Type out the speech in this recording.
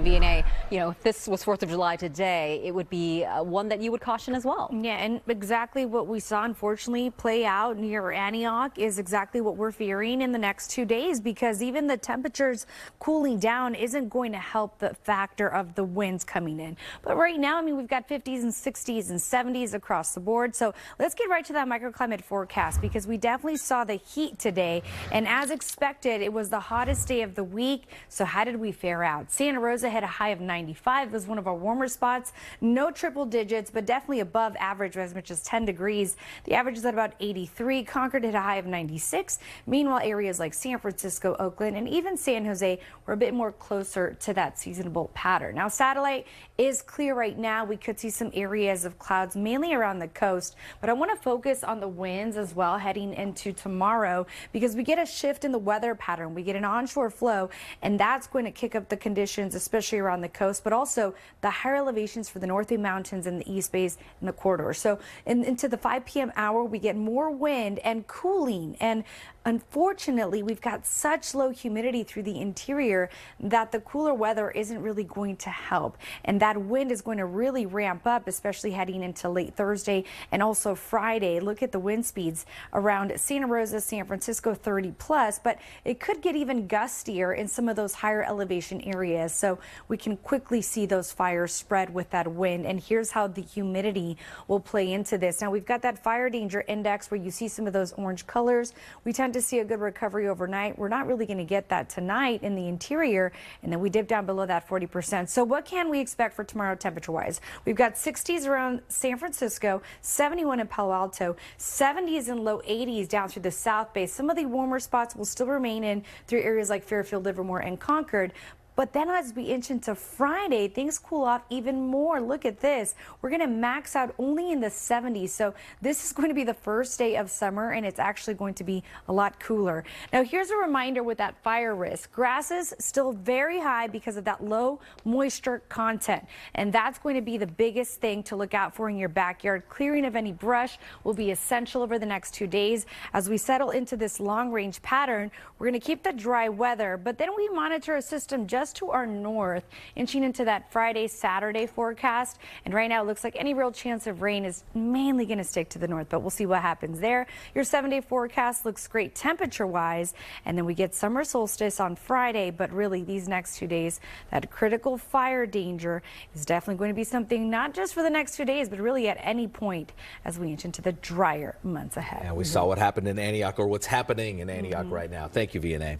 VNA, if this was 4th of July today, it would be one that you would caution as well. Yeah, and exactly what we saw, unfortunately, play out near Antioch is exactly what we're fearing in the next 2 days, because even the temperatures cooling down isn't going to help the factor of the winds coming in. But right now, we've got 50s and 60s and 70s across the board. So let's get right to that microclimate forecast, because we definitely saw the heat today. And as expected, it was the hottest day of the week. So how did we fare out? Santa Rosa hit a high of 95. It was one of our warmer spots. No triple digits, but definitely above average, as much as 10 degrees. The average is at about 83. Concord hit a high of 96. Meanwhile, areas like San Francisco, Oakland, and even San Jose were a bit more closer to that seasonable pattern. Now, satellite is clear right now. We could see some areas of clouds, mainly around the coast, but I want to focus on the winds as well heading into tomorrow, because we get a shift in the weather pattern. We get an onshore flow, and that's going to kick up the conditions, especially around the coast, but also the higher elevations for the North Bay Mountains and the East Bays and the corridor. So into the 5 p.m. hour, we get more wind and cooling. And unfortunately, we've got such low humidity through the interior that the cooler weather isn't really going to help. And that wind is going to really ramp up, especially heading into late Thursday and also Friday. Look at the wind speeds around Santa Rosa, San Francisco, 30 plus, but it could get even gustier in some of those higher elevation areas. So we can quickly see those fires spread with that wind. And here's how the humidity will play into this. Now, we've got that fire danger index where you see some of those orange colors. We tend to see a good recovery overnight. We're not really going to get that tonight in the interior, and then we dip down below that 40%. So what can we expect for tomorrow temperature wise? We've got 60s around San Francisco, 71 in Palo Alto, 70s and low 80s down through the South Bay. Some of the warmer spots will still remain in through areas like Fairfield, Livermore, and Concord. But then as we inch into Friday, things cool off even more. Look at this. We're going to max out only in the 70s. So this is going to be the first day of summer, and it's actually going to be a lot cooler. Now, here's a reminder with that fire risk. Grasses still very high because of that low moisture content. And that's going to be the biggest thing to look out for in your backyard. Clearing of any brush will be essential over the next 2 days. As we settle into this long range pattern, we're going to keep the dry weather, but then we monitor a system just to our north, inching into that Friday, Saturday forecast. And right now it looks like any real chance of rain is mainly going to stick to the north, but we'll see what happens there. Your 7-day forecast looks great temperature wise, and then we get summer solstice on Friday. But really, these next 2 days, that critical fire danger is definitely going to be something not just for the next 2 days, but really at any point as we inch into the drier months ahead. And we saw what happened in Antioch, or what's happening in Antioch right now. Thank you, VNA.